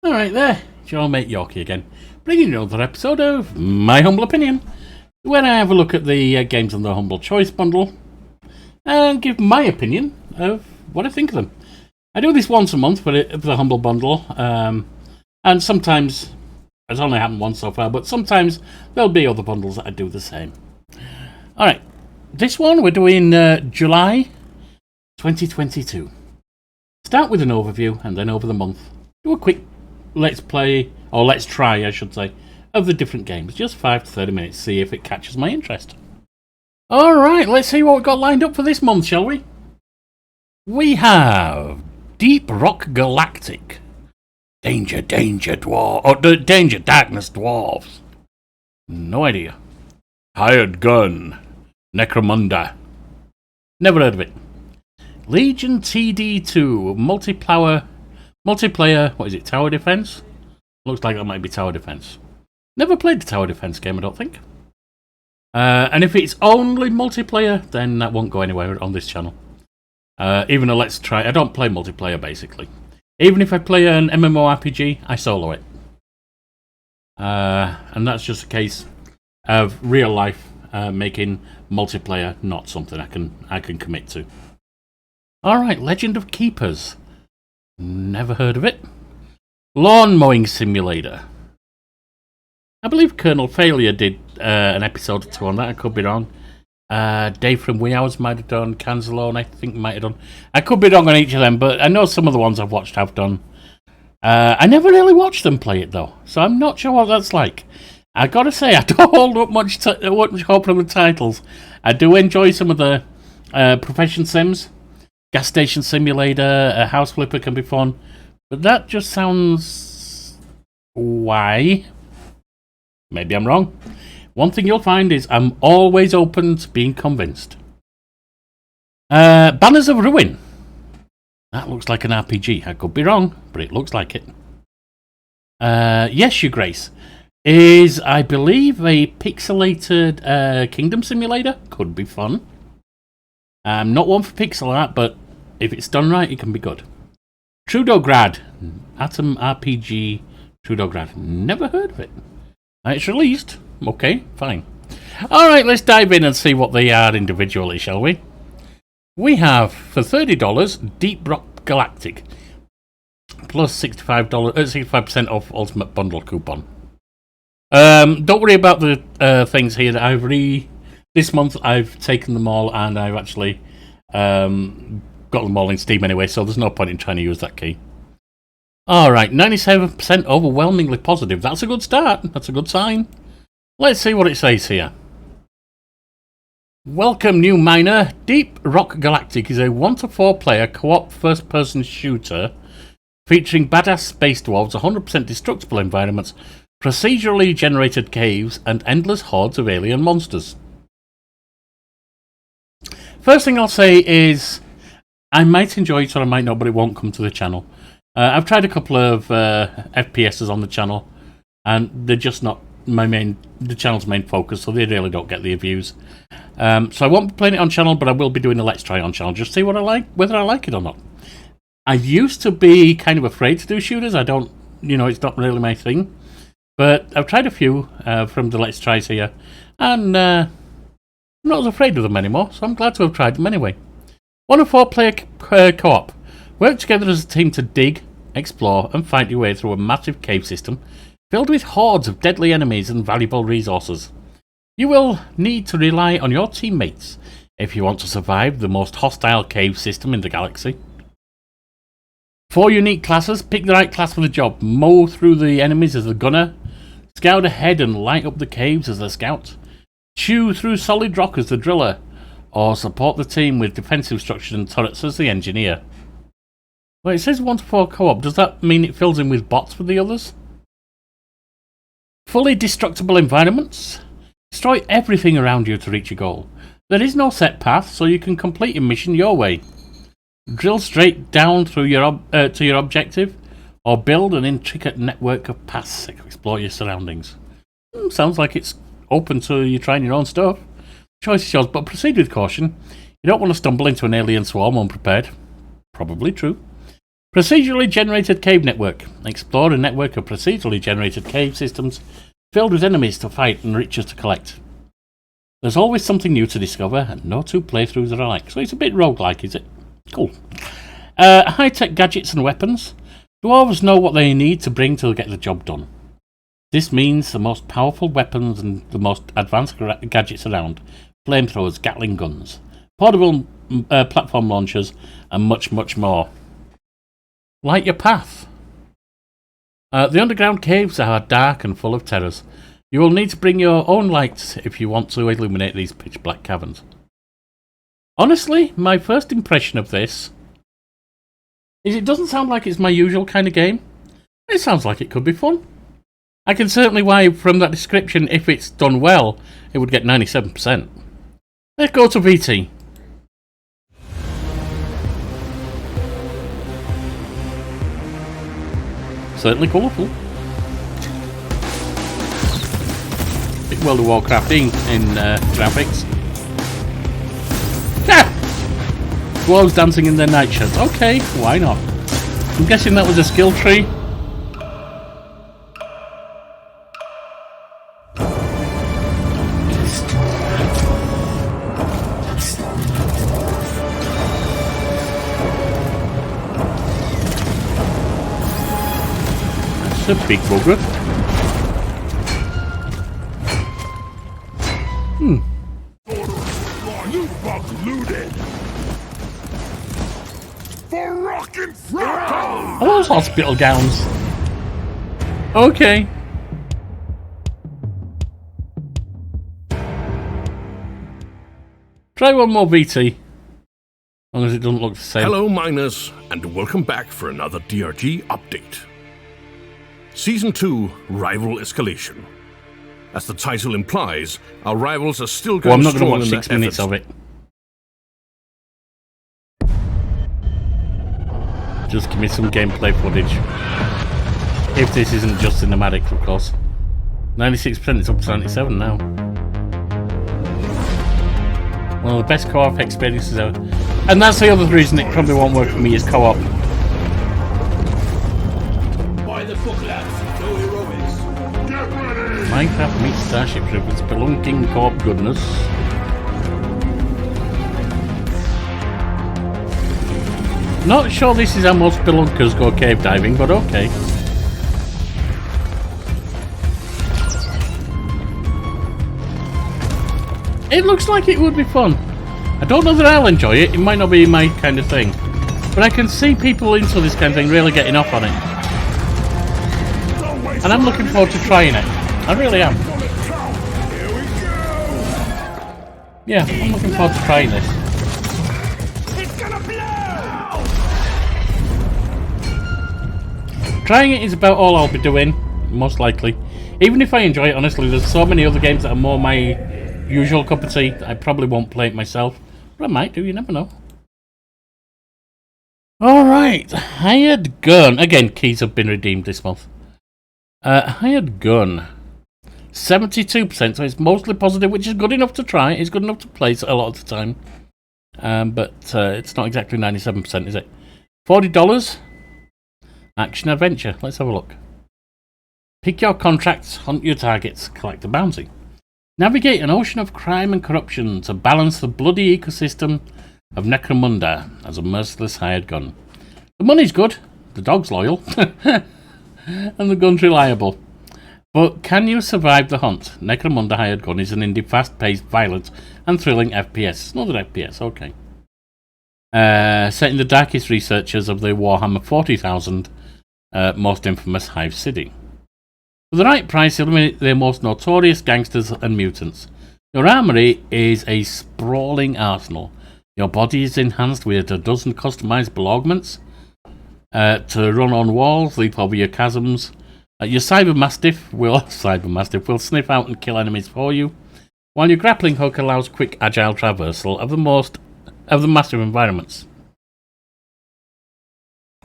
Alright there, it's your mate Yorkie again, bringing you another episode of My Humble Opinion, where I have a look at the games on the Humble Choice bundle and give my opinion of what I think of them. I do this once a month for the Humble bundle, and sometimes, it's only happened once so far, but sometimes there'll be other bundles that I do the same. Alright, this one we're doing July 2022. Start with an overview and then over the month, do a quick let's play, or let's try I should say, of the different games. Just 5 to 30 minutes, see if it catches my interest. Alright, let's see what we've got lined up for this month, shall we? We have Deep Rock Galactic. Danger, Danger, Darkness Dwarves. No idea. Hired Gun. Necromunda. Never heard of it. Legion TD2. Multiplayer, what is it, Tower Defense? Looks like that might be Tower Defense. Never played the Tower Defense game, I don't think. And if it's only multiplayer, then that won't go anywhere on this channel. Even a Let's Try, I don't play multiplayer basically. Even if I play an MMORPG, I solo it. And that's just a case of real life making multiplayer not something I can commit to. Alright, Legend of Keepers. Never heard of it. Lawn Mowing Simulator. I believe Colonel Failure did an episode or two on that, I could be wrong. Dave from Wee Hours might have done, Canzalone I think might have done. I could be wrong on each of them, but I know some of the ones I've watched have done. I never really watched them play it though, so I'm not sure what that's like. I gotta say, I don't hold up much hope from the titles. I do enjoy some of the Profession Sims. Gas Station Simulator, a House Flipper can be fun, but that just sounds... Why? Maybe I'm wrong. One thing you'll find is I'm always open to being convinced. Banners of Ruin. That looks like an RPG. I could be wrong, but it looks like it. Yes, Your Grace. Is, I believe, a pixelated kingdom simulator. Could be fun. I'm not one for pixel art, but if it's done right, it can be good. Trudograd. Atom RPG Trudograd. Never heard of it. It's released. Okay, fine. Alright, let's dive in and see what they are individually, shall we? We have, for $30, Deep Rock Galactic. Plus $65% off Ultimate Bundle coupon. Don't worry about the things here that this month I've taken them all and I've actually got them all in Steam anyway, so there's no point in trying to use that key. Alright, 97% overwhelmingly positive. That's a good start. That's a good sign. Let's see what it says here. Welcome, new miner. Deep Rock Galactic is a 1 to 4 player co-op first-person shooter featuring badass space dwarves, 100% destructible environments, procedurally generated caves, and endless hordes of alien monsters. First thing I'll say is I might enjoy it or I might not, but it won't come to the channel. I've tried a couple of FPSs on the channel, and they're just not the channel's main focus, so they really don't get the views. So I won't be playing it on channel, but I will be doing a Let's Try on channel, just see what I like, whether I like it or not. I used to be kind of afraid to do shooters. I don't, it's not really my thing. But I've tried a few from the Let's Tries here, and I'm not as afraid of them anymore, so I'm glad to have tried them anyway. 1 to 4 player co-op. Work together as a team to dig, explore, and fight your way through a massive cave system filled with hordes of deadly enemies and valuable resources. You will need to rely on your teammates if you want to survive the most hostile cave system in the galaxy. 4 unique classes. Pick the right class for the job. Mow through the enemies as the gunner. Scout ahead and light up the caves as the scout. Chew through solid rock as the driller. Or support the team with defensive structures and turrets as the engineer. Well, it says 1 to 4 co-op. Does that mean it fills in with bots for the others? Fully destructible environments. Destroy everything around you to reach your goal. There is no set path, so you can complete your mission your way. Drill straight down through to your objective, or build an intricate network of paths to explore your surroundings. Sounds like it's open to you trying your own stuff. Choice is yours, but proceed with caution. You don't want to stumble into an alien swarm unprepared. Probably true. Procedurally generated cave network. Explore a network of procedurally generated cave systems filled with enemies to fight and riches to collect. There's always something new to discover, and no two playthroughs are alike. So it's a bit roguelike, is it? Cool. High-tech gadgets and weapons. Dwarves know what they need to bring to get the job done. This means the most powerful weapons and the most advanced gadgets around. Flamethrowers, Gatling guns, portable platform launchers, and much, much more. Light your path. The underground caves are dark and full of terrors. You will need to bring your own lights if you want to illuminate these pitch-black caverns. Honestly, my first impression of this is it doesn't sound like it's my usual kind of game. It sounds like it could be fun. I can certainly why from that description, if it's done well, it would get 97%. Let's go to VT. Certainly colourful. Bit World of Warcraft in graphics. Ah! Dwarves dancing in their nightshirts. Okay, why not? I'm guessing that was a skill tree. That's a big bugger. Are those hospital gowns? Okay. Try one more VT. As long as it doesn't look the same. Hello miners, and welcome back for another DRG update. Season 2, Rival Escalation. As the title implies, our rivals are still going I'm not going strong to watch in 6 their minutes efforts. of it. Just give me some gameplay footage. If this isn't just cinematic, of course. 96%, it's up to 97 now. One of the best co-op experiences ever. And that's the other reason it probably won't work for me is co-op. By the book, lads, no heroics. Get ready! Minecraft meets Starship Troop with spelunking co-op goodness. Not sure this is how most spelunkers go cave diving, but okay. It looks like it would be fun. I don't know that I'll enjoy it. It might not be my kind of thing. But I can see people into this kind of thing really getting off on it. And I'm looking forward to trying it. I really am. Yeah, I'm looking forward to trying this. Trying it is about all I'll be doing, most likely. Even if I enjoy it, honestly, there's so many other games that are more my usual cup of tea that I probably won't play it myself. But I might do, you never know. Alright, Hired Gun. Again, keys have been redeemed this month. Hired Gun. 72%, so it's mostly positive, which is good enough to try. It's good enough to play a lot of the time. But it's not exactly 97%, is it? $40. Action adventure. Let's have a look. Pick your contracts, hunt your targets, collect a bounty. Navigate an ocean of crime and corruption to balance the bloody ecosystem of Necromunda as a merciless hired gun. The money's good, the dog's loyal, and the gun's reliable. But can you survive the hunt? Necromunda Hired Gun is an indie, fast-paced, violent, and thrilling FPS. Another FPS, okay. Set in the darkest researchers of the Warhammer 40,000 most infamous Hive City. For the right price, eliminate their most notorious gangsters and mutants. Your armory is a sprawling arsenal. Your body is enhanced with a dozen customizable augments to run on walls, leap over your chasms. Your Cyber Mastiff will sniff out and kill enemies for you, while your grappling hook allows quick, agile traversal of the massive environments.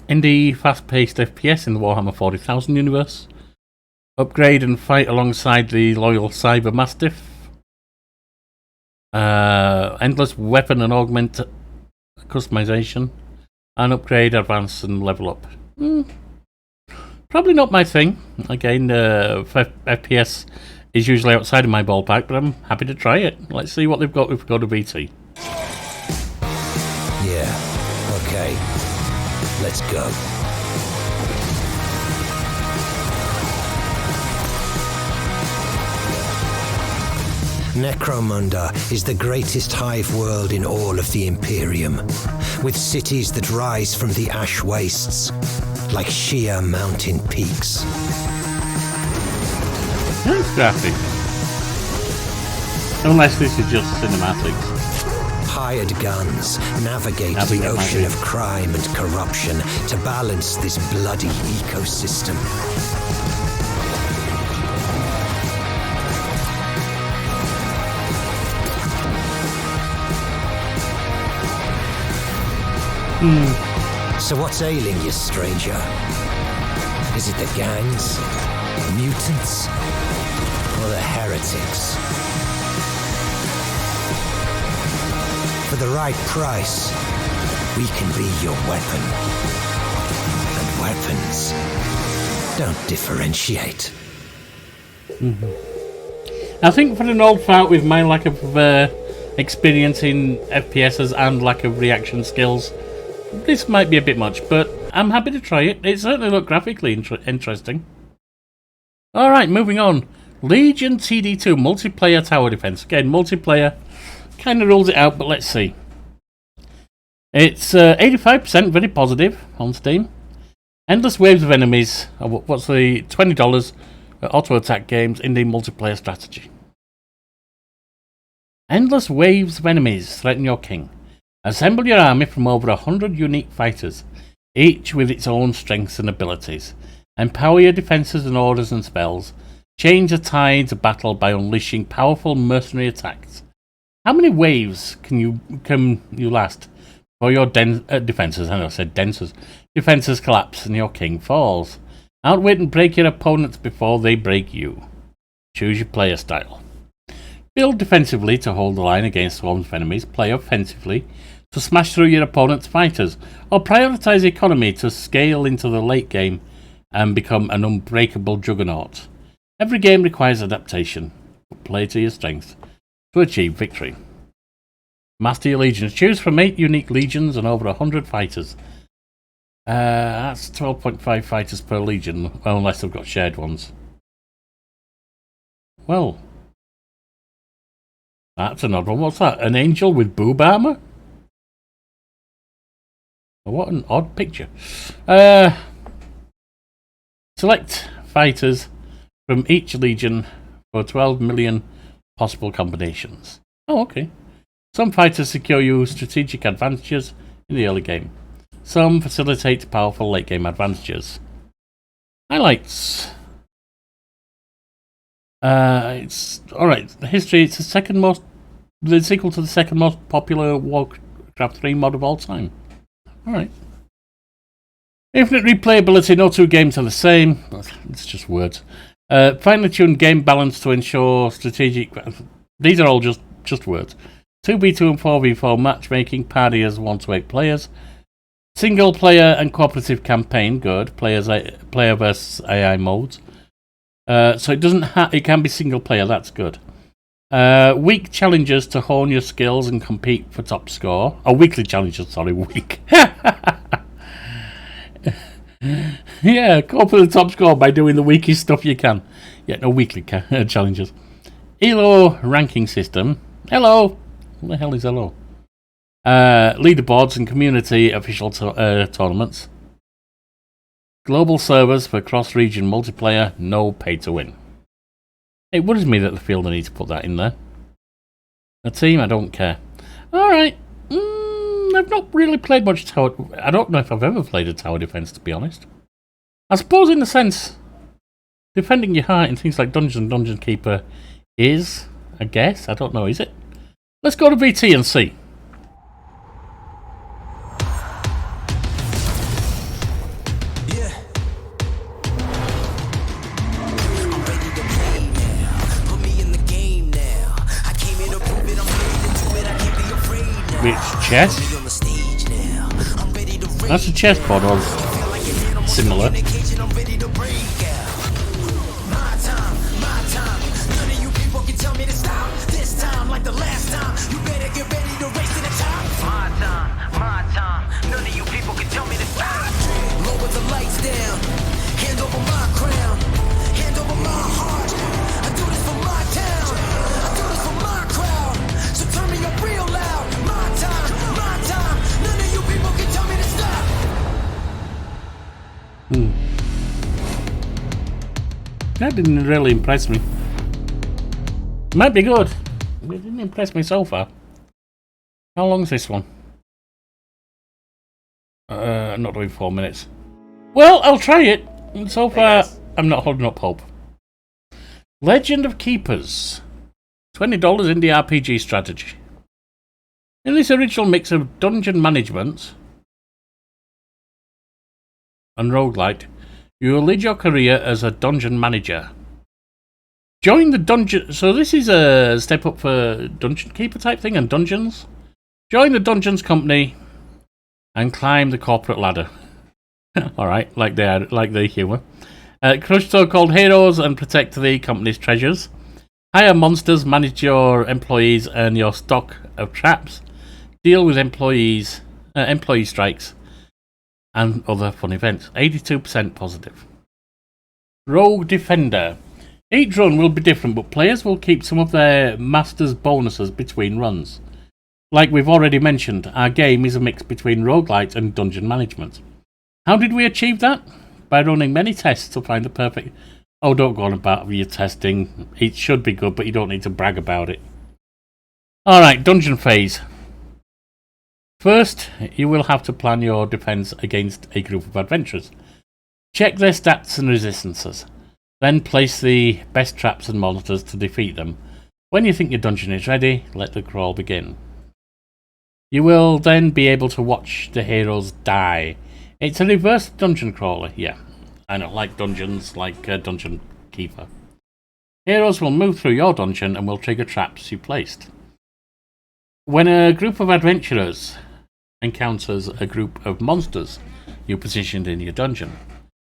In the fast-paced FPS in the Warhammer 40,000 universe, upgrade and fight alongside the loyal Cyber Mastiff. Endless weapon and augment customization. and upgrade, advance, and level up. Probably not my thing. Again, FPS is usually outside of my ballpark, but I'm happy to try it. Let's see what they've got if we go to BT. Yeah, okay. Let's go. Necromunda is the greatest hive world in all of the Imperium, with cities that rise from the ash wastes, like sheer mountain peaks. Nice graphic. Unless this is just cinematics. Hired guns navigate the ocean of crime and corruption to balance this bloody ecosystem. So what's ailing you, stranger? Is it the gangs, the mutants, or the heretics? For the right price, we can be your weapon. And weapons don't differentiate. I think for an old fart with my lack of experience in FPSs and lack of reaction skills, this might be a bit much, but I'm happy to try it. It certainly looked graphically interesting. Alright, moving on. Legion TD2 multiplayer tower defense. Again, multiplayer kind of rules it out, but let's see. It's 85%, very positive on Steam. Endless waves of enemies. What's the $20 auto attack games indie multiplayer strategy? Endless waves of enemies threaten your king. Assemble your army from over 100 unique fighters, each with its own strengths and abilities. Empower your defenses and orders and spells. Change the tides of battle by unleashing powerful mercenary attacks. How many waves can you last before your defenses? I know I said denses. Defenses collapse and your king falls. Outwit and break your opponents before they break you. Choose your player style. Build defensively to hold the line against swarms of enemies. Play offensively to smash through your opponent's fighters. Or prioritize economy to scale into the late game and become an unbreakable juggernaut. Every game requires adaptation. Play to your strengths to achieve victory. Master your legions. Choose from 8 unique legions and over 100 fighters. That's 12.5 fighters per legion, unless they've got shared ones. Well, that's an odd one. What's that? An angel with boob armor? What an odd picture. Select fighters from each legion for 12 million possible combinations. Oh, okay. Some fighters secure you strategic advantages in the early game. Some facilitate powerful late game advantages. Highlights. It's alright. The history. It's the sequel to the second most popular Warcraft 3 mod of all time. Alright. Infinite replayability. No two games are the same. It's just words. Finely tuned game balance to ensure strategic. These are all just words. 2v2 and 4v4 matchmaking. Party as 1 to 8 players. Single player and cooperative campaign. Good. Player versus AI modes. So it doesn't. It can be single player. That's good. Week challenges to hone your skills and compete for top score. Oh, weekly challenges. Sorry, week. Yeah, go for the top score by doing the weakest stuff you can. Yeah, no weekly challenges. ELO ranking system. Hello. What the hell is hello? Leaderboards and community official tournaments. Global servers for cross-region multiplayer. No pay to win. It worries me that they feel the need to put that in there. A team, I don't care. Alright. I've not really played much tower. I don't know if I've ever played a tower defense, to be honest. I suppose in a sense, defending your heart in things like Dungeon Keeper is, I guess. I don't know, is it? Let's go to VT and see. Which chest? That's a chessboard or similar. That didn't really impress me. Might be good. It didn't impress me so far. How long is this one? Not doing 4 minutes. Well, I'll try it. So far, I'm not holding up hope. Legend of Keepers. $20 indie RPG strategy. In this original mix of dungeon management and roguelite, you will lead your career as a dungeon manager. Join the dungeon... So this is a step up for dungeon keeper type thing and dungeons. Join the dungeons company and climb the corporate ladder. Alright, like the humour. Crush so-called heroes and protect the company's treasures. Hire monsters, manage your employees and your stock of traps. Deal with employee strikes and other fun events. 82% positive. Rogue Defender. Each run will be different, but players will keep some of their master's bonuses between runs. Like we've already mentioned, our game is a mix between roguelite and dungeon management. How did we achieve that? By running many tests to find the perfect... Oh, don't go on about your testing. It should be good, but you don't need to brag about it. Alright, dungeon phase. First, you will have to plan your defense against a group of adventurers. Check their stats and resistances. Then place the best traps and monsters to defeat them. When you think your dungeon is ready, let the crawl begin. You will then be able to watch the heroes die. It's a reverse dungeon crawler, yeah. I know, like dungeons, like Dungeon Keeper. Heroes will move through your dungeon and will trigger traps you placed. When a group of adventurers encounters a group of monsters you positioned in your dungeon,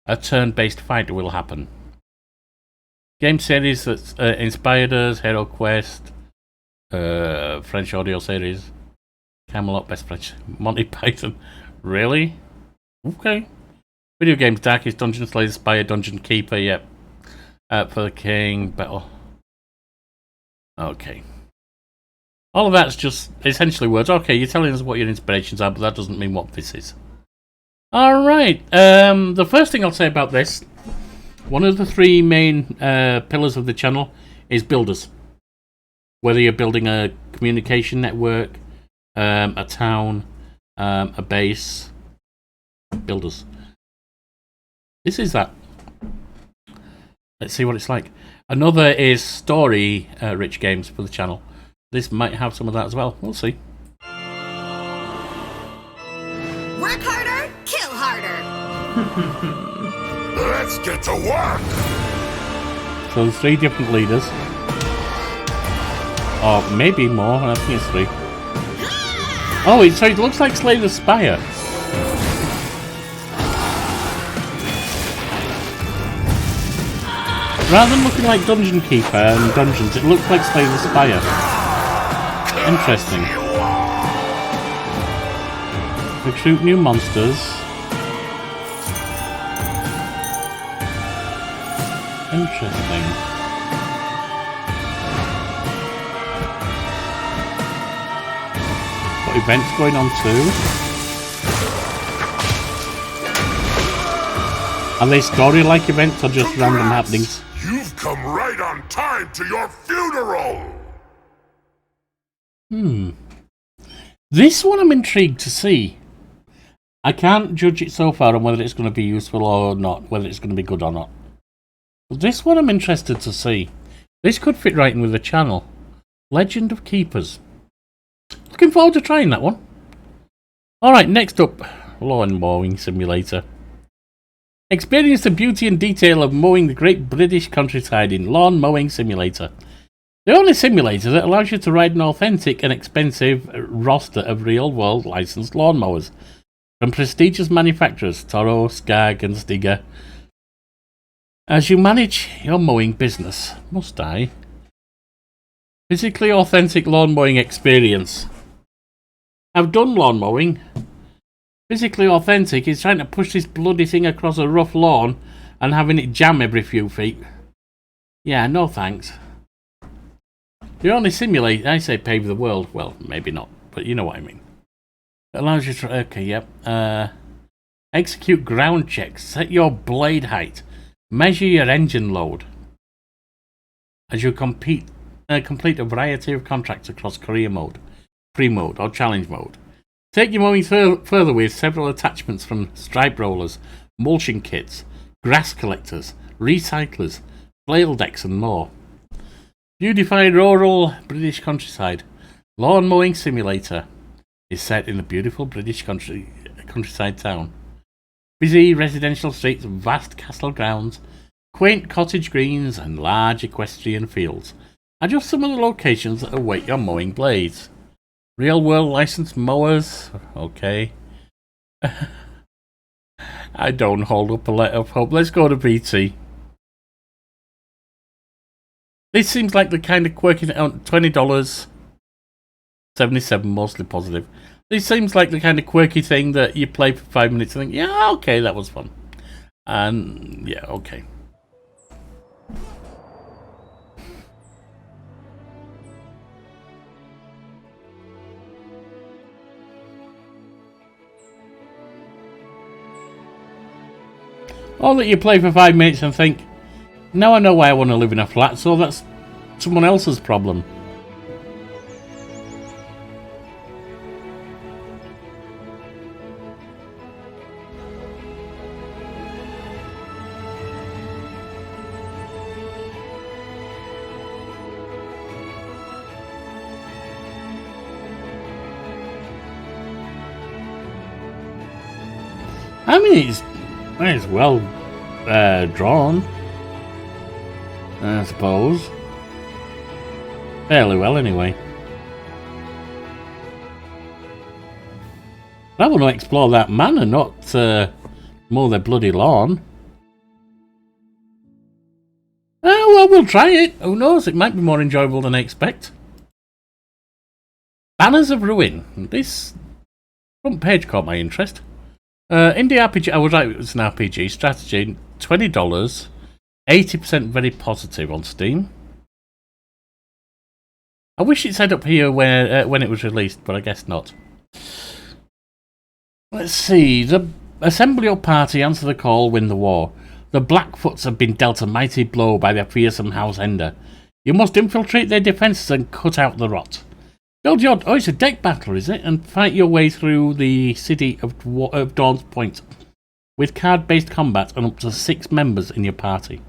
a turn-based fight will happen. Game series that inspired us: Hero Quest, French audio series, Camelot, Best French, Monty Python. Really? Okay. Video games: Darkest Dungeon, Slay the Spire, Dungeon Keeper. Yep. For the King, Battle. Okay. All of that's just essentially words. Okay, you're telling us what your inspirations are, but that doesn't mean what this is. Alright, the first thing I'll say about this, one of the three main pillars of the channel is builders. Whether you're building a communication network, a town, a base, builders. This is that. Let's see what it's like. Another is story rich games for the channel. This might have some of that as well. We'll see. Work harder, kill harder. Let's get to work! So there's 3 different leaders. Or maybe more, I think it's 3. Oh, so it looks like Slay the Spire. Rather than looking like Dungeon Keeper and Dungeons, it looks like Slay the Spire. Interesting. Recruit new monsters. Interesting. Got events going on too. Are they story-like events or just random happenings? You've come right on time to your funeral! This one I'm intrigued to see. I can't judge it so far on whether it's going to be useful or not, whether it's going to be good or not. But this one I'm interested to see. This could fit right in with the channel. Legend of Keepers. Looking forward to trying that one. Alright, next up, Lawn Mowing Simulator. Experience the beauty and detail of mowing the great British countryside in Lawn Mowing Simulator. The only simulator that allows you to ride an authentic and expensive roster of real-world licensed lawnmowers. from prestigious manufacturers Toro, Skag, and Stiga. As you manage your mowing business, must I? Physically authentic lawn mowing experience. I've done lawn mowing. Physically authentic is trying to push this bloody thing across a rough lawn and having it jam every few feet. Yeah, no thanks. The only simulate, I say pave the world. Well, maybe not, but you know what I mean. It allows you to, okay, yep. Execute ground checks, set your blade height, measure your engine load. As you complete a variety of contracts across career mode, free mode, or challenge mode. Take your mowing further with several attachments from stripe rollers, mulching kits, grass collectors, recyclers, flail decks, and more. Beautified rural British countryside. Lawn mowing simulator is set in the beautiful British countryside town. Busy residential streets, vast castle grounds, quaint cottage greens, and large equestrian fields are just some of the locations that await your mowing blades. Real world licensed mowers, okay. I don't hold up a lot of hope. Let's go to BT. This seems like the kind of quirky $20, 77 mostly positive. This seems like the kind of quirky thing that you play for 5 minutes and think, yeah, okay, that was fun. And yeah, okay. Or that you play for 5 minutes and think, now I know why I want to live in a flat, so that's someone else's problem. I mean, it's well drawn, I suppose. Fairly well, anyway. I want to explore that manor, not mow their bloody lawn. Well, we'll try it. Who knows? It might be more enjoyable than I expect. Banners of Ruin. This front page caught my interest. Indie RPG, I was right, it was an RPG strategy, $20, 80% very positive on Steam. I wish it said up here when it was released, but I guess not. Let's see. Assemble your party, answer the call, win the war. The Blackfoots have been dealt a mighty blow by their fearsome House Ender. You must infiltrate their defences and cut out the rot. Build your... Oh, it's a deck battle, is it? And fight your way through the city of Dawn's Point with card-based combat and up to 6 members in your party.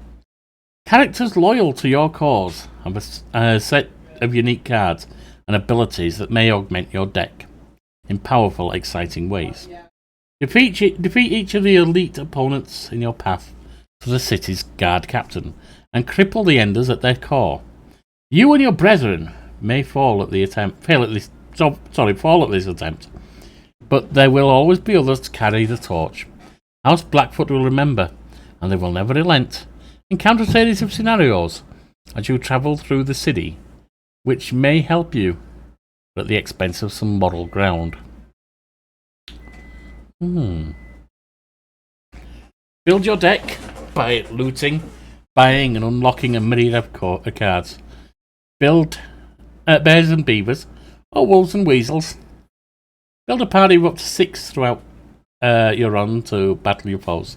Characters loyal to your cause have a set of unique cards and abilities that may augment your deck in powerful, exciting ways. Defeat each of the elite opponents in your path to the city's guard captain and cripple the Enders at their core. You and your brethren may fall at this attempt, but there will always be others to carry the torch. House Blackfoot will remember, and they will never relent. Encounter a series of scenarios as you travel through the city, which may help you, but at the expense of some moral ground. Build your deck by looting, buying, and unlocking a myriad of cards. Build bears and beavers, or wolves and weasels. Build a party of up to 6 throughout your run to battle your foes.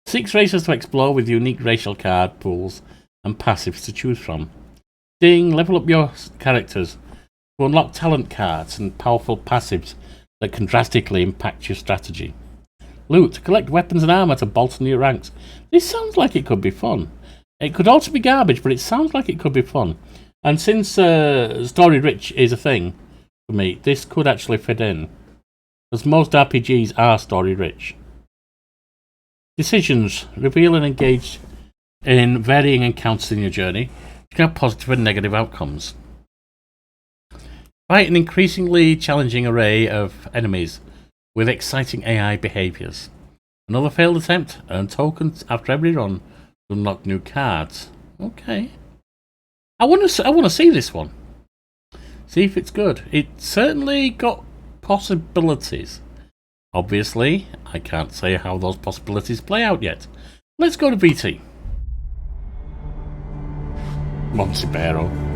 6 races to explore with unique racial card pools and passives to choose from. Level up your characters to unlock talent cards and powerful passives that can drastically impact your strategy. Loot, collect weapons and armor to bolster your ranks. This sounds like it could be fun. It could also be garbage, but it sounds like it could be fun. And since story rich is a thing for me, this could actually fit in, as most RPGs are story rich. Decisions. Reveal and engage in varying encounters in your journey, which can have positive and negative outcomes. Fight an increasingly challenging array of enemies with exciting AI behaviours. Another failed attempt. Earn tokens after every run to unlock new cards. Okay. I want to see this one. See if it's good. It certainly got possibilities. Obviously, I can't say how those possibilities play out yet. Let's go to VT. Monsibero.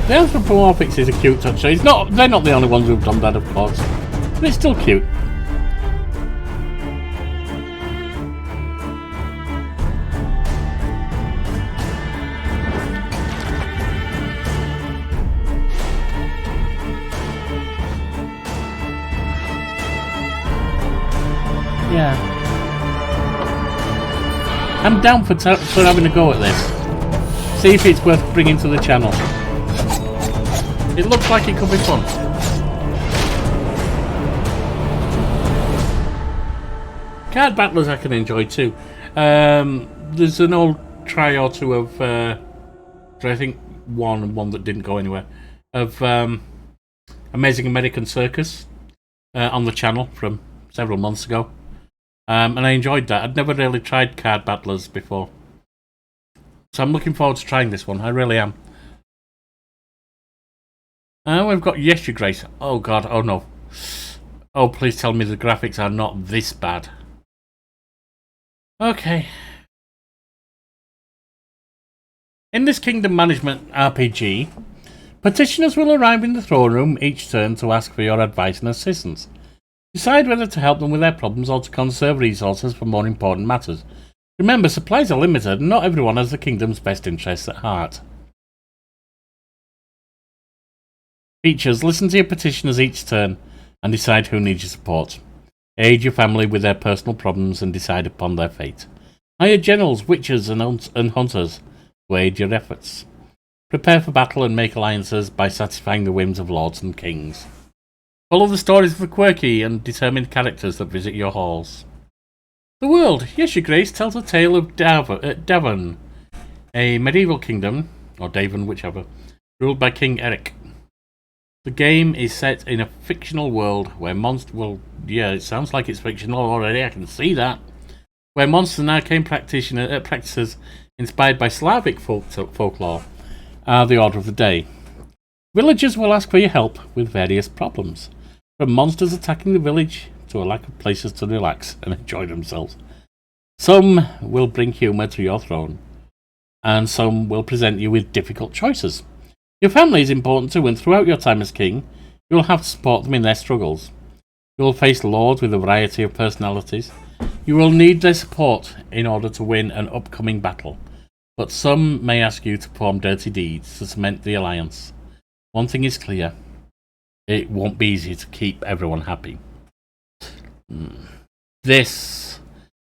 The anthropomorphics is a cute touch. They're not the only ones who've done that, of course, but it's still cute. Yeah, I'm down for having a go at this. See if it's worth bringing to the channel. It looks like it could be fun. Card battlers I can enjoy too. There's an old try or two of, I think one that didn't go anywhere, of Amazing American Circus on the channel from several months ago. And I enjoyed that. I'd never really tried card battlers before. So I'm looking forward to trying this one. I really am. We've got Yes, Your Grace. Oh god, oh no. Oh, please tell me the graphics are not this bad. Okay. In this kingdom management RPG, petitioners will arrive in the throne room each turn to ask for your advice and assistance. Decide whether to help them with their problems or to conserve resources for more important matters. Remember, supplies are limited and not everyone has the kingdom's best interests at heart. Features: listen to your petitioners each turn and decide who needs your support. Aid your family with their personal problems and decide upon their fate. Hire generals, witches and hunters to aid your efforts. Prepare for battle and make alliances by satisfying the whims of lords and kings. Follow the stories of the quirky and determined characters that visit your halls. The world, Yes, Your Grace, tells a tale of Davon, a medieval kingdom, or Davon, whichever, ruled by King Eric. The game is set in a fictional world where it sounds like it's fictional already, I can see that. Where monsters and arcane practices inspired by Slavic folklore are the order of the day. Villagers will ask for your help with various problems, from monsters attacking the village to a lack of places to relax and enjoy themselves. Some will bring humour to your throne, and some will present you with difficult choices. Your family is important too, and throughout your time as king, you will have to support them in their struggles. You will face lords with a variety of personalities. You will need their support in order to win an upcoming battle, but some may ask you to perform dirty deeds to cement the alliance. One thing is clear: it won't be easy to keep everyone happy. This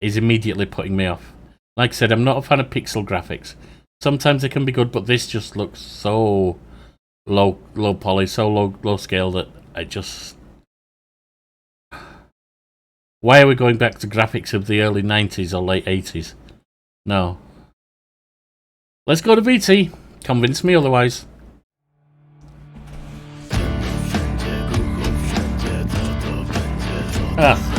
is immediately putting me off. Like I said, I'm not a fan of pixel graphics. Sometimes they can be good, but this just looks so low poly, so low scale that I just... Why are we going back to graphics of the early 90s or late 80s? No. Let's go to VT. Convince me otherwise. Ah.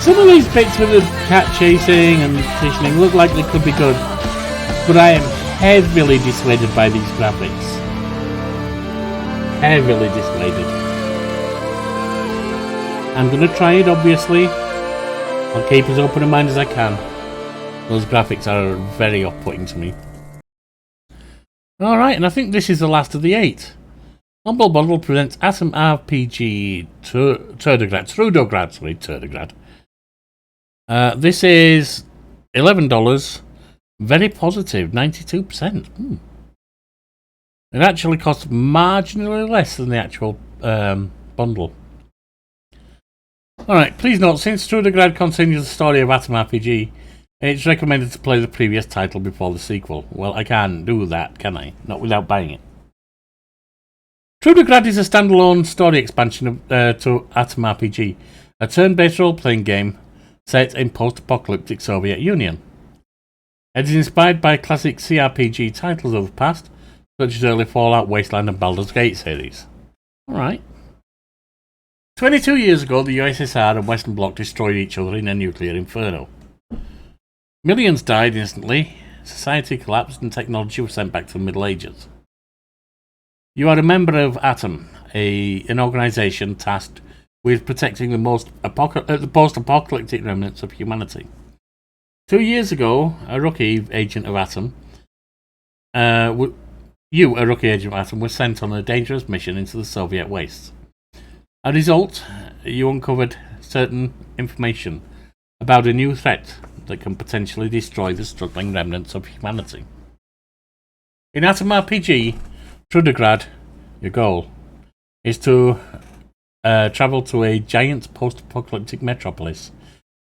Some of these bits with the cat chasing and petitioning look like they could be good, but I am heavily dissuaded by these graphics. Heavily dissuaded. I'm going to try it, obviously. I'll keep as open a mind as I can. Those graphics are very off-putting to me. Alright, and I think this is the last of the 8. Humble Bundle presents Atom RPG Trudograd. This is $11. Very positive, 92%. It actually costs marginally less than the actual bundle. Alright, please note, since Trudograd continues the story of Atom RPG, it's recommended to play the previous title before the sequel. Well, I can't do that, can I? Not without buying it. Trudograd is a standalone story expansion to Atom RPG, a turn-based role-playing game set in post-apocalyptic Soviet Union. It is inspired by classic CRPG titles of the past, such as early Fallout, Wasteland and Baldur's Gate series. Alright. 22 years ago, the USSR and Western Bloc destroyed each other in a nuclear inferno. Millions died instantly, society collapsed and technology was sent back to the Middle Ages. You are a member of Atom, an organisation tasked with protecting the post-apocalyptic remnants of humanity. 2 years ago, a rookie agent of Atom, were sent on a dangerous mission into the Soviet wastes. As a result, you uncovered certain information about a new threat that can potentially destroy the struggling remnants of humanity. In Atom RPG Trudograd, your goal is to travel to a giant post-apocalyptic metropolis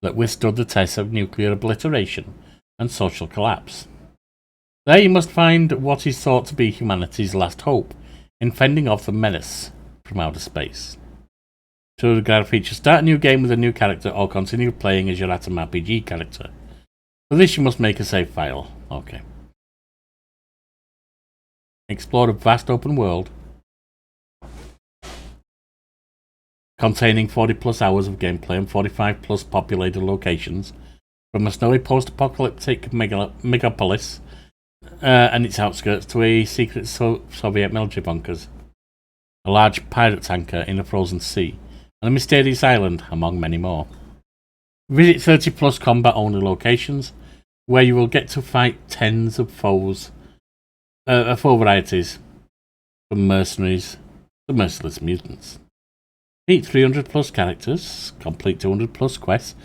that withstood the test of nuclear obliteration and social collapse. There you must find what is thought to be humanity's last hope in fending off the menace from outer space. Trudograd features start a new game with a new character or continue playing as your Atom RPG character. For this you must make a save file. Okay. Explore a vast open world containing 40 plus hours of gameplay and 45 plus populated locations, from a snowy post-apocalyptic megapolis and its outskirts to a secret Soviet military bunkers, a large pirate tanker in a frozen sea, and a mysterious island, among many more. Visit 30 plus combat-only locations, where you will get to fight tens of foe varieties, from mercenaries to merciless mutants. Meet 300 plus characters, complete 200 plus quests,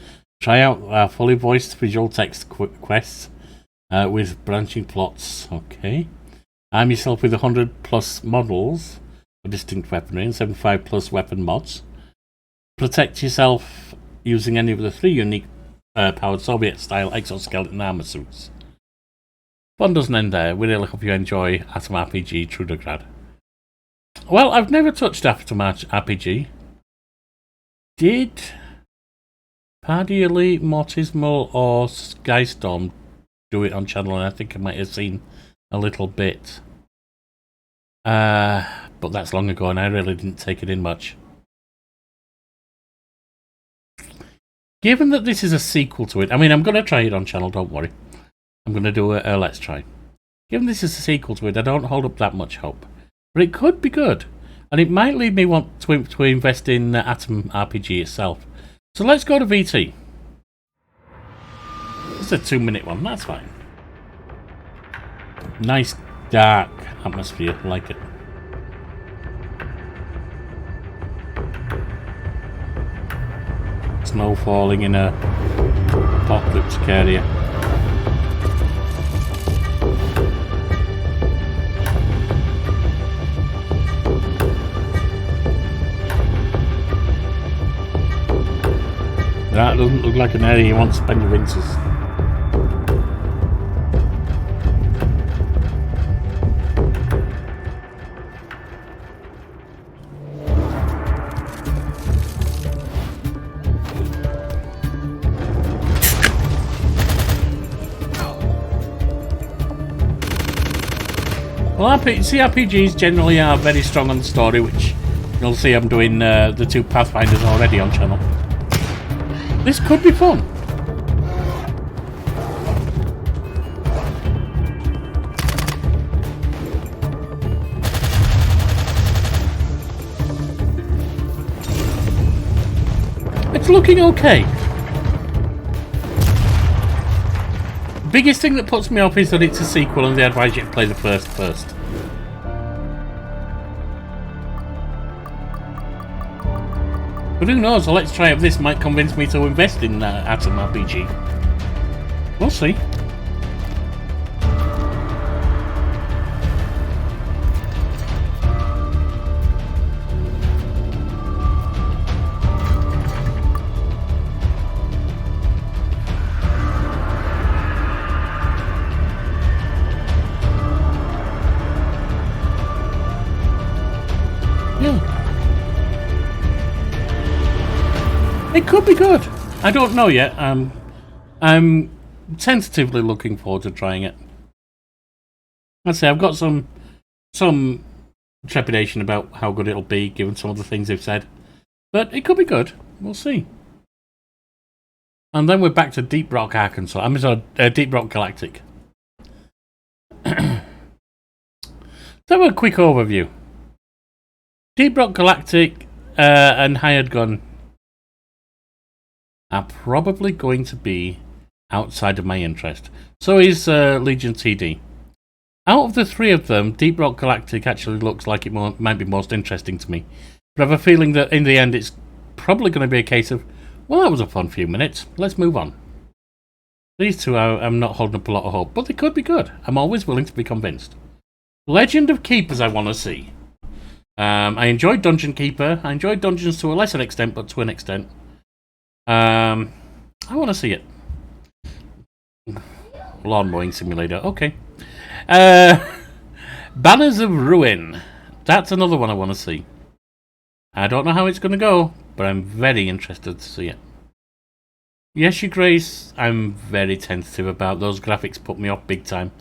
try out our fully voiced visual text quests with branching plots. Okay. Arm yourself with 100 plus models of distinct weaponry and 75 plus weapon mods. Protect yourself using any of the 3 unique powered Soviet-style exoskeleton armor suits. Fun doesn't end there. We really hope you enjoy Atom RPG Trudograd. Well, I've never touched Atom RPG. Did Paddy Elite, Mortismal or Skystorm do it on channel? And I think I might have seen a little bit. But that's long ago and I really didn't take it in much. Given that this is a sequel to it, I mean, I'm going to try it on channel, don't worry. I'm going to do a let's try. Given this is a sequel to it, I don't hold up that much hope. But it could be good. And it might lead me want to invest in Atom RPG itself. So let's go to VT. It's a 2-minute one, that's fine. Nice dark atmosphere, I like it. Snow falling in a apocalyptic area. That doesn't look like an area you want to spend your winters. Well, CRPGs generally are very strong on the story, which you'll see I'm doing the 2 Pathfinders already on channel. This could be fun. It's looking okay. Biggest thing that puts me off is that it's a sequel and they advise you to play the first. But who knows, a Let's Try of this might convince me to invest in Atom RPG. We'll see. It could be good. I don't know yet. I'm tentatively looking forward to trying it. I'd say I've got some trepidation about how good it'll be, given some of the things they've said. But it could be good. We'll see. And then we're back to Deep Rock, Arkansas. I'm sorry, Deep Rock Galactic. Let's have a quick overview. Deep Rock Galactic and Hired Gun are probably going to be outside of my interest. So is Legion TD. Out of the three of them, Deep Rock Galactic actually looks like it might be most interesting to me. But I have a feeling that in the end it's probably going to be a case of, well, that was a fun few minutes, let's move on. These two I'm not holding up a lot of hope, but they could be good. I'm always willing to be convinced. Legend of Keepers I want to see. I enjoyed Dungeon Keeper. I enjoyed Dungeons to a lesser extent, but to an extent. I want to see it. Lawn Mowing Simulator, okay. Banners of Ruin. That's another one I want to see. I don't know how it's going to go, but I'm very interested to see it. Yes, Your Grace, I'm very tentative about those graphics, put me off big time.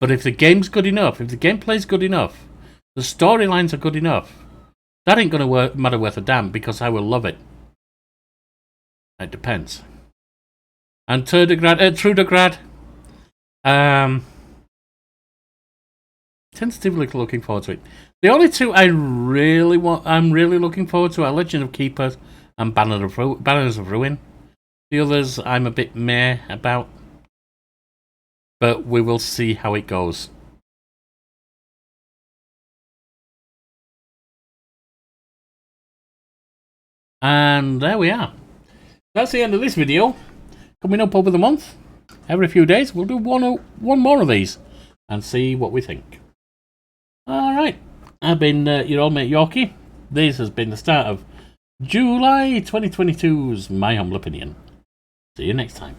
But if the game's good enough, if the gameplay's good enough, the storylines are good enough, that ain't going to matter worth a damn, because I will love it. It depends. And Trudegrad, tentatively looking forward to it. The only two I'm really looking forward to are Legend of Keepers and Banners of Ruin. The others I'm a bit meh about, but we will see how it goes. And there we are. That's the end of this video. Coming up over the month, every few days, we'll do one more of these and see what we think. Alright, I've been your old mate Yorkie. This has been the start of July 2022's My Humble Opinion. See you next time.